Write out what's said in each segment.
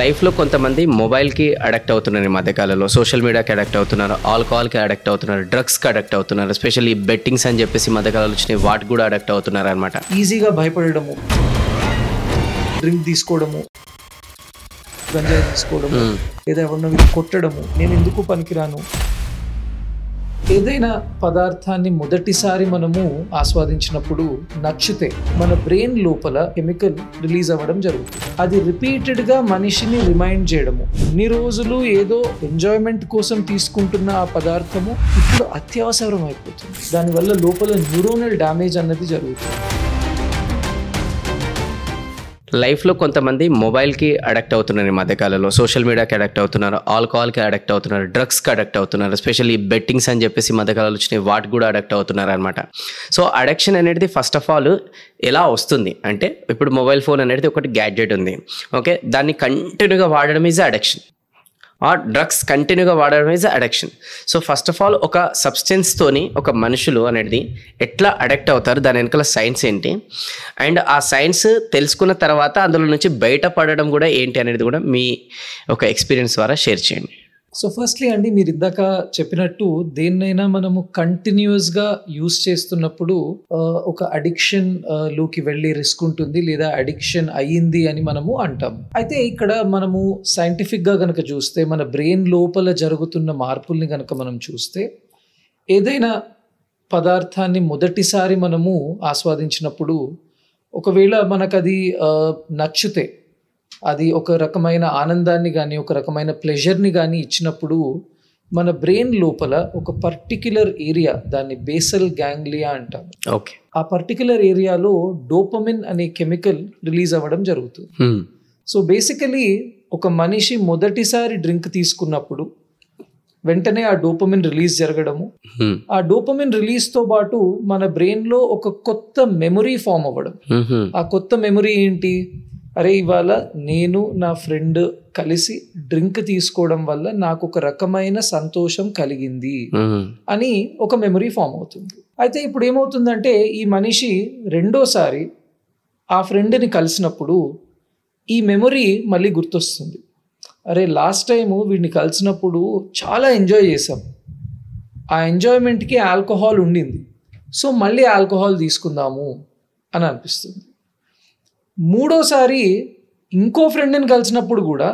లైఫ్లో కొంతమంది మొబైల్కి అడక్ట్ అవుతున్నారు. ఈ మధ్యకాలంలో సోషల్ మీడియాకి అడక్ట్ అవుతున్నారు, ఆల్కహాల్కి అడక్ట్ అవుతున్నారు, డ్రగ్స్కి అడక్ట్ అవుతున్నారు, ఎస్పెషల్లీ బెట్టింగ్స్ అని చెప్పేసి మధ్యకాలంలో వచ్చినాయి, వాటికి కూడా అడక్ట్ అవుతున్నారు అనమాట. ఈజీగా భయపడము, డ్రింక్ తీసుకోవడము, గంజాయి తీసుకోవడము, లేదా ఎవరినో కొట్టడము, నేను ఎందుకు పనికిరాను. ఏదైనా పదార్థాన్ని మొదటిసారి మనము ఆస్వాదించినప్పుడు నచ్చితే మన బ్రెయిన్ లోపల కెమికల్ రిలీజ్ అవ్వడం జరుగుతుంది. అది రిపీటెడ్గా మనిషిని రిమైండ్ చేయడము, ఇన్ని రోజులు ఏదో ఎంజాయ్మెంట్ కోసం తీసుకుంటున్న ఆ పదార్థము ఇప్పుడు అత్యవసరం అయిపోతుంది. దానివల్ల లోపల న్యూరోనల్ డ్యామేజ్ అన్నది జరుగుతుంది. లైఫ్లో కొంతమంది మొబైల్కి అడక్ట్ అవుతున్నారు. ఈ మధ్యకాలంలో సోషల్ మీడియాకి అడక్ట్ అవుతున్నారు, ఆల్కహాల్కి అడక్ట్ అవుతున్నారు, డ్రగ్స్కి అడక్ట్ అవుతున్నారు, ఎస్పెషల్లీ బెట్టింగ్స్ అని చెప్పేసి మధ్యకాలంలో వచ్చినాయి, వాటికి కూడా అడక్ట్ అవుతున్నారు అనమాట. సో అడక్షన్ అనేది ఫస్ట్ ఆఫ్ ఆల్ ఎలా వస్తుంది అంటే, ఇప్పుడు మొబైల్ ఫోన్ అనేది ఒకటి గ్యాడ్జెట్ ఉంది, ఓకే, దాన్ని కంటిన్యూగా వాడడం ఈజ్ అడక్షన్. డ్రగ్స్ కంటిన్యూగా వాడడం is addiction. So first of all ఒక సబ్స్టెన్స్తోని ఒక మనుషులు అనేది ఎట్లా అడక్ట్ అవుతారు, దాని వెనకాల సైన్స్ ఏంటి, అండ్ ఆ సైన్స్ తెలుసుకున్న తర్వాత అందులో నుంచి బయటపడడం కూడా ఏంటి అనేది కూడా మీ ఒక ఎక్స్పీరియన్స్ ద్వారా షేర్ చేయండి. సో ఫస్ట్లీ అండి, మీరు ఇందాక చెప్పినట్టు దేన్నైనా మనము కంటిన్యూస్గా యూస్ చేస్తున్నప్పుడు ఒక అడిక్షన్ లోకి వెళ్ళే రిస్క్ ఉంటుంది, లేదా అడిక్షన్ అయ్యింది అని మనము అంటాము. అయితే ఇక్కడ మనము సైంటిఫిక్గా కనుక చూస్తే, మన బ్రెయిన్ లోపల జరుగుతున్న మార్పుల్ని కనుక మనం చూస్తే, ఏదైనా పదార్థాన్ని మొదటిసారి మనము ఆస్వాదించినప్పుడు ఒకవేళ మనకు అది నచ్చితే, అది ఒక రకమైన ఆనందాన్ని కానీ ఒక రకమైన ప్లెజర్ని కానీ ఇచ్చినప్పుడు మన బ్రెయిన్ లోపల ఒక పర్టిక్యులర్ ఏరియా, దాన్ని బేసల్ గ్యాంగ్లియా అంటాం, ఓకే, ఆ పర్టిక్యులర్ ఏరియాలో డోపమిన్ అనే కెమికల్ రిలీజ్ అవ్వడం జరుగుతుంది. సో బేసికలీ ఒక మనిషి మొదటిసారి డ్రింక్ తీసుకున్నప్పుడు వెంటనే ఆ డోపమిన్ రిలీజ్ జరగడము, ఆ డోపమిన్ రిలీజ్తో పాటు మన బ్రెయిన్లో ఒక కొత్త మెమొరీ ఫామ్ అవ్వడం. ఆ కొత్త మెమొరీ ఏంటి, అరే ఇవాళ నేను నా ఫ్రెండ్ కలిసి డ్రింక్ తీసుకోవడం వల్ల నాకు ఒక రకమైన సంతోషం కలిగింది అని ఒక మెమరీ ఫామ్ అవుతుంది. అయితే ఇప్పుడు ఏమవుతుందంటే, ఈ మనిషి రెండోసారి ఆ ఫ్రెండ్ని కలిసినప్పుడు ఈ మెమరీ మళ్ళీ గుర్తొస్తుంది. అరే లాస్ట్ టైము వీడిని కలిసినప్పుడు చాలా ఎంజాయ్ చేసాం, ఆ ఎంజాయ్మెంట్కి ఆల్కహాల్ ఉండింది, సో మళ్ళీ ఆల్కహాల్ తీసుకుందాము అని అనిపిస్తుంది. మూడోసారి ఇంకో ఫ్రెండ్ని కలిసినప్పుడు కూడా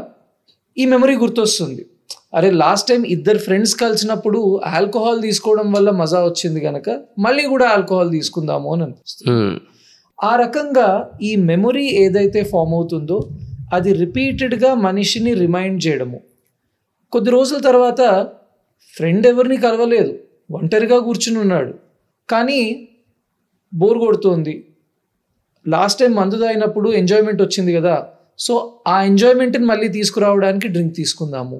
ఈ మెమరీ గుర్తొస్తుంది. అరే లాస్ట్ టైం ఇద్దరు ఫ్రెండ్స్ కలిసినప్పుడు ఆల్కహాల్ తీసుకోవడం వల్ల మజా వచ్చింది కనుక మళ్ళీ కూడా ఆల్కహాల్ తీసుకుందాము అని అనిపిస్తుంది. ఆ రకంగా ఈ మెమరీ ఏదైతే ఫామ్ అవుతుందో అది రిపీటెడ్గా మనిషిని రిమైండ్ చేయడము. కొద్ది రోజుల తర్వాత ఫ్రెండ్ ఎవరిని కలవలేదు, ఒంటరిగా కూర్చుని ఉన్నాడు, కానీ బోర్ కొడుతోంది, లాస్ట్ టైం మందు తాగినప్పుడు ఎంజాయ్మెంట్ వచ్చింది కదా, సో ఆ ఎంజాయ్మెంట్ని మళ్ళీ తీసుకురావడానికి డ్రింక్ తీసుకుందాము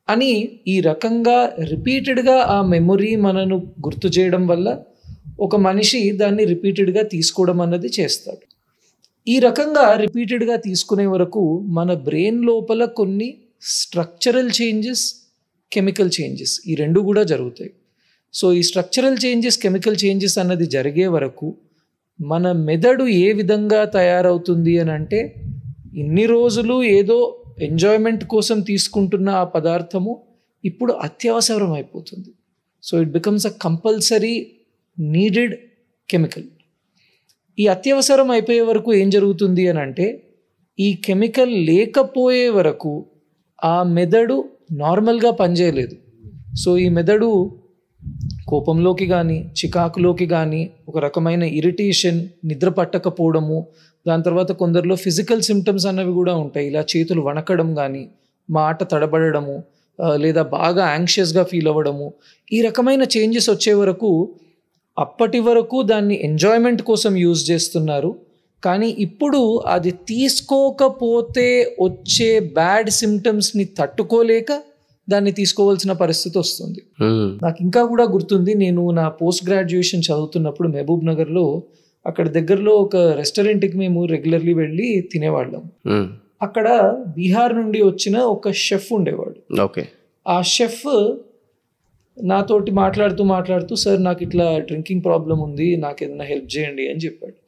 అని ఈ రకంగా రిపీటెడ్గా ఆ మెమొరీ మనను గుర్తు చేయడం వల్ల ఒక మనిషి దాన్ని రిపీటెడ్గా తీసుకోవడం అన్నది చేస్తాడు. ఈ రకంగా రిపీటెడ్గా తీసుకునే వరకు మన బ్రెయిన్ లోపల కొన్ని స్ట్రక్చరల్ చేంజెస్, కెమికల్ చేంజెస్, ఈ రెండు కూడా జరుగుతాయి. సో ఈ స్ట్రక్చరల్ చేంజెస్, కెమికల్ చేంజెస్ అన్నది జరిగే వరకు మన మెదడు ఏ విధంగా తయారవుతుంది అని అంటే, ఇన్ని రోజులు ఏదో ఎంజాయ్మెంట్ కోసం తీసుకుంటున్న ఆ పదార్థము ఇప్పుడు అత్యవసరం అయిపోతుంది. So it becomes a compulsory needed chemical. ఈ అత్యవసరం అయిపోయే వరకు ఏం జరుగుతుంది అని అంటే, ఈ కెమికల్ లేకపోయే వరకు ఆ మెదడు నార్మల్గా పనిచేయలేదు. సో ఈ మెదడు కోపంలోకి కానీ చికాకులోకి కానీ, ఒక రకమైన ఇరిటేషన్, నిద్ర పట్టకపోవడము, దాని తర్వాత కొందరిలో ఫిజికల్ సిమ్టమ్స్ అన్నవి కూడా ఉంటాయి. ఇలా చేతులు వణకడం కానీ, మాట తడబడము, లేదా బాగా యాంగ్షియస్గా ఫీల్ అవ్వడము, ఈ రకమైన చేంజెస్ వచ్చే వరకు, అప్పటి వరకు దాన్ని ఎంజాయ్మెంట్ కోసం యూజ్ చేస్తున్నారు, కానీ ఇప్పుడు అది తీసుకోకపోతే వచ్చే బ్యాడ్ సిమ్టమ్స్ని తట్టుకోలేక దాన్ని తీసుకోవాల్సిన పరిస్థితి వస్తుంది. నాకు ఇంకా కూడా గుర్తుంది, నేను నా పోస్ట్ గ్రాడ్యుయేషన్ చదువుతున్నప్పుడు మహబూబ్ నగర్లో అక్కడ దగ్గరలో ఒక రెస్టారెంట్కి మేము రెగ్యులర్లీ వెళ్ళి తినేవాళ్ళం. అక్కడ బీహార్ నుండి వచ్చిన ఒక షెఫ్ ఉండేవాడు. ఆ షెఫ్ నాతోటి మాట్లాడుతూ సార్ నాకు ఇట్లా డ్రింకింగ్ ప్రాబ్లం ఉంది, నాకు ఏదైనా హెల్ప్ చేయండి అని చెప్పాడు.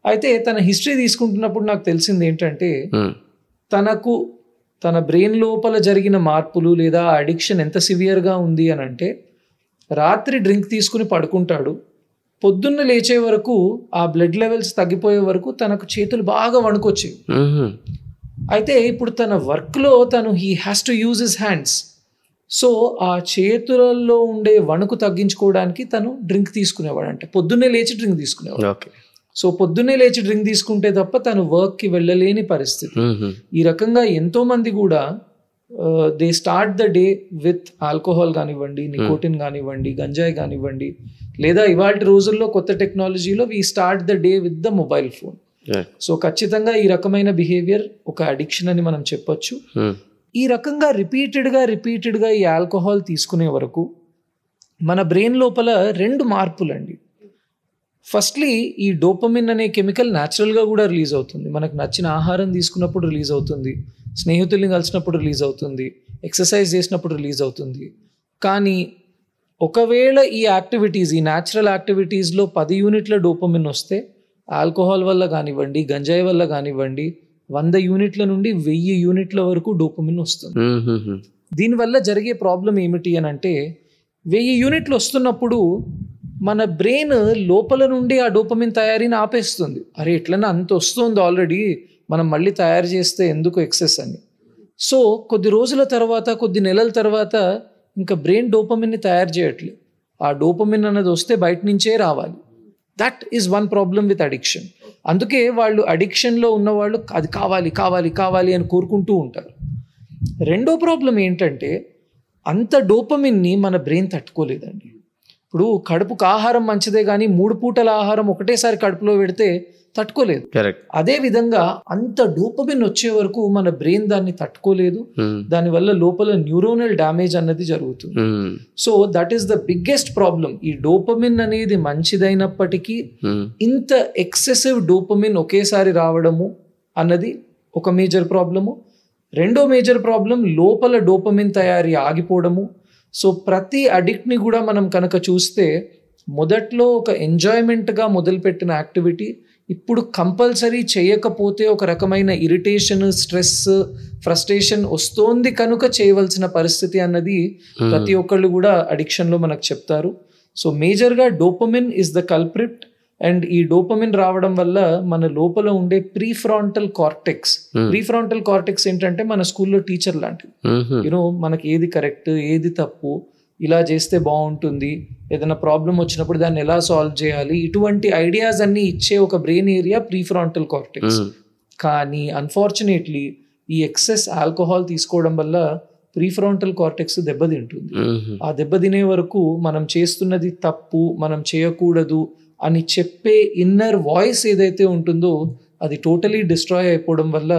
అయితే తన హిస్టరీ తీసుకుంటున్నప్పుడు నాకు తెలిసింది ఏంటంటే, తనకు తన బ్రెయిన్ లోపల జరిగిన మార్పులు లేదా అడిక్షన్ ఎంత సివియర్గా ఉంది అని అంటే, రాత్రి డ్రింక్ తీసుకుని పడుకుంటాడు, పొద్దున్న లేచే వరకు ఆ బ్లడ్ లెవెల్స్ తగ్గిపోయే వరకు తనకు చేతులు బాగా వణుకొచ్చేవి. అయితే ఇప్పుడు తన వర్క్లో తను he has to use his hands. So ఆ చేతులలో ఉండే వణుకు తగ్గించుకోవడానికి తను డ్రింక్ తీసుకునేవాడు, అంటే పొద్దున్నే లేచి డ్రింక్ తీసుకునేవాడు. సో పొద్దున్నే లేచి డ్రింక్ తీసుకుంటే తప్ప తను వర్క్కి వెళ్ళలేని పరిస్థితి. ఈ రకంగా ఎంతోమంది కూడా they start the day with alcohol కానివ్వండి, నికోటిన్ కానివ్వండి, గంజాయి కానివ్వండి, లేదా ఇవాళ రోజుల్లో కొత్త టెక్నాలజీలో we start the day with the mobile phone. So ఖచ్చితంగా ఈ రకమైన బిహేవియర్ ఒక అడిక్షన్ అని మనం చెప్పొచ్చు. ఈ రకంగా రిపీటెడ్గా ఈ ఆల్కహాల్ తీసుకునే వరకు మన బ్రెయిన్ లోపల 2 మార్పులండి. ఫస్ట్లీ ఈ డోపమిన్ అనే కెమికల్ న్యాచురల్గా కూడా రిలీజ్ అవుతుంది. మనకు నచ్చిన ఆహారం తీసుకున్నప్పుడు రిలీజ్ అవుతుంది, స్నేహితుల్ని కలిసినప్పుడు రిలీజ్ అవుతుంది, ఎక్సర్సైజ్ చేసినప్పుడు రిలీజ్ అవుతుంది. కానీ ఒకవేళ ఈ యాక్టివిటీస్, ఈ న్యాచురల్ యాక్టివిటీస్లో 10 యూనిట్ల డోపమిన్ వస్తే, ఆల్కహాల్ వల్ల కానివ్వండి, గంజాయి వల్ల కానివ్వండి 100 యూనిట్ల నుండి 1000 యూనిట్ల వరకు డోపమిన్ వస్తుంది. దీనివల్ల జరిగే ప్రాబ్లం ఏమిటి అని అంటే, 1000 యూనిట్లు వస్తున్నప్పుడు మన బ్రెయిన్ లోపల నుండి ఆ డోపమిన్ తయారీని ఆపేస్తుంది. అరే ఎట్లన్నా అంత వస్తుంది ఆల్రెడీ, మనం మళ్ళీ తయారు చేస్తే ఎందుకు ఎక్సెస్ అని. సో కొద్ది రోజుల తర్వాత, కొద్ది నెలల తర్వాత ఇంకా బ్రెయిన్ డోపమిన్ని తయారు చేయట్లేదు. ఆ డోపమిన్ అన్నది వస్తే బయట నుంచే రావాలి. That is one problem with addiction. అందుకే వాళ్ళు అడిక్షన్లో ఉన్నవాళ్ళు అది కావాలి కావాలి కావాలి అని కోరుకుంటూ ఉంటారు. రెండో ప్రాబ్లం ఏంటంటే, అంత డోపమిన్ని మన బ్రెయిన్ తట్టుకోలేదండి. ఇప్పుడు కడుపుకు ఆహారం మంచిదే కానీ 3 పూటల ఆహారం ఒకటేసారి కడుపులో పెడితే తట్టుకోలేదు. అదే విధంగా అంత డోపమిన్ వచ్చే వరకు మన బ్రెయిన్ దాన్ని తట్టుకోలేదు. దానివల్ల లోపల న్యూరోనల్ డ్యామేజ్ అన్నది జరుగుతుంది. So that is the biggest problem. ఈ డోపమిన్ అనేది మంచిదైనప్పటికీ ఇంత ఎక్సెసివ్ డోపమిన్ ఒకేసారి రావడము అన్నది ఒక మేజర్ ప్రాబ్లము. రెండో మేజర్ ప్రాబ్లం లోపల డోపమిన్ తయారీ ఆగిపోవడము. సో ప్రతి అడిక్ట్ని కూడా మనం కనుక చూస్తే, మొదట్లో ఒక ఎంజాయ్మెంట్గా మొదలుపెట్టిన యాక్టివిటీ ఇప్పుడు కంపల్సరీ చేయకపోతే ఒక రకమైన ఇరిటేషన్, స్ట్రెస్, ఫ్రస్ట్రేషన్ వస్తోంది కనుక చేయవలసిన పరిస్థితి అన్నది ప్రతి ఒక్కళ్ళు కూడా అడిక్షన్లో మనకు చెప్తారు. సో మేజర్గా dopamine is the culprit. And ఈ డోపమిన్ రావడం వల్ల మన లోపల ఉండే ప్రీఫ్రాంటల్ కార్టెక్స్ ఏంటంటే మన స్కూల్లో టీచర్ లాంటివి. యూనో మనకి ఏది కరెక్ట్, ఏది తప్పు, ఇలా చేస్తే బాగుంటుంది, ఏదైనా ప్రాబ్లం వచ్చినప్పుడు దాన్ని ఎలా సాల్వ్ చేయాలి, ఇటువంటి ఐడియాస్ అన్ని ఇచ్చే ఒక బ్రెయిన్ ఏరియా ప్రీఫ్రాంటల్ కార్టెక్స్. కానీ అన్ఫార్చునేట్లీ ఈ ఎక్సెస్ ఆల్కహాల్ తీసుకోవడం వల్ల ప్రీఫ్రాంటల్ కార్టెక్స్ దెబ్బతింటుంది. ఆ దెబ్బతినే వరకు మనం చేస్తున్నది తప్పు, మనం చేయకూడదు అని చెప్పే ఇన్నర్ వాయిస్ ఏదైతే ఉంటుందో అది టోటలీ డిస్ట్రాయ్ అయిపోవడం వల్ల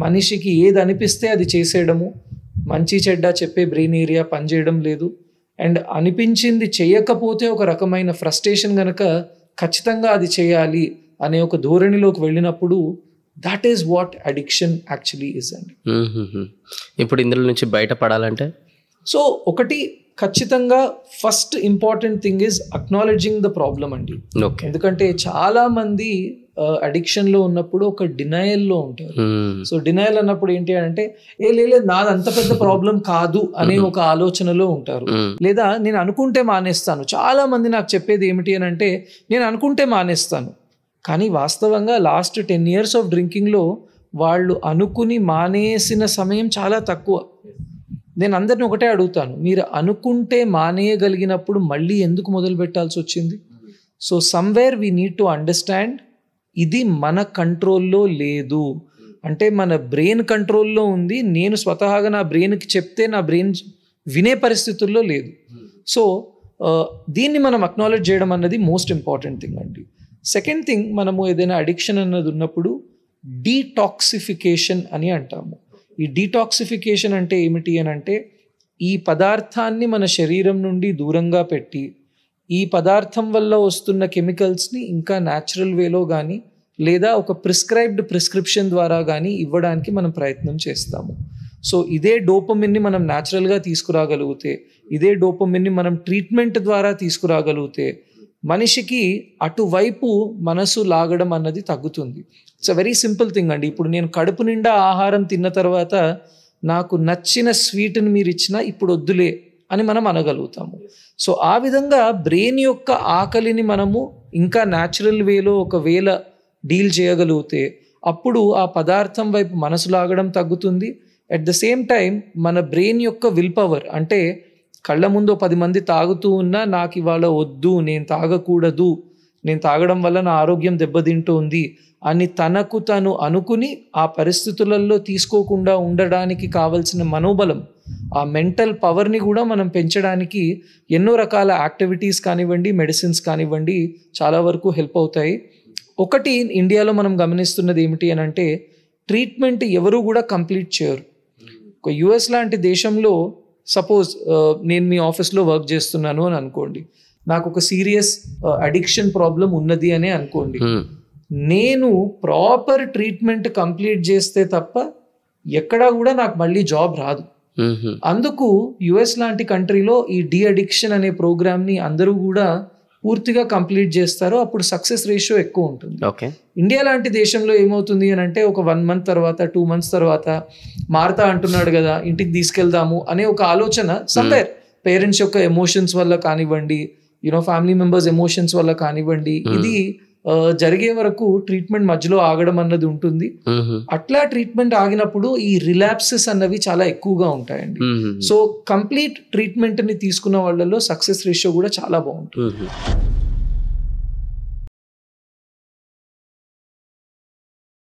మనిషికి ఏది అనిపిస్తే అది చేసేయడము, మంచి చెడ్డ చెప్పే బ్రెయిన్ ఏరియా పనిచేయడం లేదు. అండ్ అనిపించింది చేయకపోతే ఒక రకమైన ఫ్రస్ట్రేషన్ కనుక ఖచ్చితంగా అది చేయాలి అనే ఒక ధోరణిలోకి వెళ్ళినప్పుడు that is what addiction actually is అండి. ఇప్పుడు ఇందులో నుంచి బయటపడాలంటే, సో ఒకటి ఖచ్చితంగా first important thing is acknowledging the problem అండి. ఎందుకంటే చాలా మంది అడిక్షన్లో ఉన్నప్పుడు ఒక డినయల్లో ఉంటారు. సో డినయల్ అన్నప్పుడు ఏంటి అంటే, లేదు నాది అంత పెద్ద ప్రాబ్లం కాదు అనే ఒక ఆలోచనలో ఉంటారు. లేదా నేను అనుకుంటే మానేస్తాను. చాలా మంది నాకు చెప్పేది ఏమిటి అని అంటే, నేను అనుకుంటే మానేస్తాను. కానీ వాస్తవంగా లాస్ట్ 10 years ఆఫ్ డ్రింకింగ్లో వాళ్ళు అనుకుని మానేసిన సమయం చాలా తక్కువ. నేను అందరిని ఒకటే అడుగుతాను, మీరు అనుకుంటే మానేయగలిగినప్పుడు మళ్ళీ ఎందుకు మొదలు పెట్టాల్సి వచ్చింది? So somewhere we need to understand, ఇది మన కంట్రోల్లో లేదు. అంటే మన బ్రెయిన్ కంట్రోల్లో ఉంది. నేను స్వతహాగా నా బ్రెయిన్కి చెప్తే నా బ్రెయిన్ వినే పరిస్థితుల్లో లేదు. సో దీన్ని మనం అక్నాలెడ్జ్ చేయడం అన్నది మోస్ట్ ఇంపార్టెంట్ థింగ్ అండి. సెకండ్ థింగ్, మనము ఏదైనా అడిక్షన్ అన్నది ఉన్నప్పుడు డీటాక్సిఫికేషన్ అని అంటాము. ఈ డీటాక్సిఫికేషన్ అంటే ఏమిటి అని అంటే, ఈ పదార్థాన్ని మన శరీరం నుండి దూరంగా పెట్టి ఈ పదార్థం వల్ల వస్తున్న కెమికల్స్ని ఇంకా న్యాచురల్ వేలో కానీ లేదా ఒక ప్రిస్క్రిప్షన్ ద్వారా కానీ ఇవ్వడానికి మనం ప్రయత్నం చేస్తాము. సో ఇదే డోపమిన్ని మనం న్యాచురల్గా తీసుకురాగలిగితే, ఇదే డోపమిన్ని మనం ట్రీట్మెంట్ ద్వారా తీసుకురాగలిగితే మనిషికి అటువైపు మనసు లాగడం అన్నది తగ్గుతుంది. It's a very simple thing అండి. ఇప్పుడు నేను కడుపు నిండా ఆహారం తిన్న తర్వాత నాకు నచ్చిన స్వీట్ని మీరు ఇచ్చినా ఇప్పుడు వద్దులే అని మనం అనగలుగుతాము. సో ఆ విధంగా బ్రెయిన్ యొక్క ఆకలిని మనము ఇంకా న్యాచురల్ వేలో ఒకవేళ డీల్ చేయగలిగితే అప్పుడు ఆ పదార్థం వైపు మనసు లాగడం తగ్గుతుంది. అట్ ద సేమ్ టైం మన బ్రెయిన్ యొక్క విల్ పవర్, అంటే కళ్ళ ముందు 10 మంది తాగుతూ ఉన్నా నాకు ఇవాళ వద్దు, నేను తాగకూడదు, నేను తాగడం వల్ల నా ఆరోగ్యం దెబ్బతింటుంది అని తనకు తను అనుకుని ఆ పరిస్థితులలో తీసుకోకుండా ఉండడానికి కావలసిన మనోబలం, ఆ మెంటల్ పవర్ని కూడా మనం పెంచడానికి ఎన్నో రకాల యాక్టివిటీస్ కానివ్వండి, మెడిసిన్స్ కానివ్వండి చాలా వరకు హెల్ప్ అవుతాయి. ఒకటి ఇండియాలో మనం గమనిస్తున్నది ఏమిటి అని అంటే, ట్రీట్మెంట్ ఎవరు కూడా కంప్లీట్ చేయరు. ఒక యుఎస్ లాంటి దేశంలో సపోజ్ నేను మీ ఆఫీస్లో వర్క్ చేస్తున్నాను అని అనుకోండి, నాకు ఒక సీరియస్ అడిక్షన్ ప్రాబ్లం ఉన్నది అని అనుకోండి, నేను ప్రాపర్ ట్రీట్మెంట్ కంప్లీట్ చేస్తే తప్ప ఎక్కడా కూడా నాకు మళ్ళీ జాబ్ రాదు. అందుకు యుఎస్ లాంటి కంట్రీలో ఈ డి అడిక్షన్ అనే ప్రోగ్రామ్ని అందరూ కూడా పూర్తిగా కంప్లీట్ చేస్తారు. అప్పుడు సక్సెస్ రేషియో ఎక్కువ ఉంటుంది. ఇండియా లాంటి దేశంలో ఏమవుతుంది అని అంటే, ఒక 1 month తర్వాత 2 months తర్వాత మారతా అంటున్నాడు కదా, ఇంటికి తీసుకెళ్దాము అనే ఒక ఆలోచన సమ్వేర్ పేరెంట్స్ యొక్క ఎమోషన్స్ వల్ల కానివ్వండి, ఫ్యామిలీ మెంబర్స్ ఎమోషన్స్ వల్ల కానివ్వండి, ఇది జరిగే వరకు ట్రీట్మెంట్ మధ్యలో ఆగడం అన్నది ఉంటుంది. అట్లా ట్రీట్మెంట్ ఆగినప్పుడు ఈ రిలాప్సెస్ అన్నవి చాలా ఎక్కువగా ఉంటాయండి. సో కంప్లీట్ ట్రీట్మెంట్ ని తీసుకున్న వాళ్ళలో సక్సెస్ రేషియో కూడా చాలా బాగుంటుంది.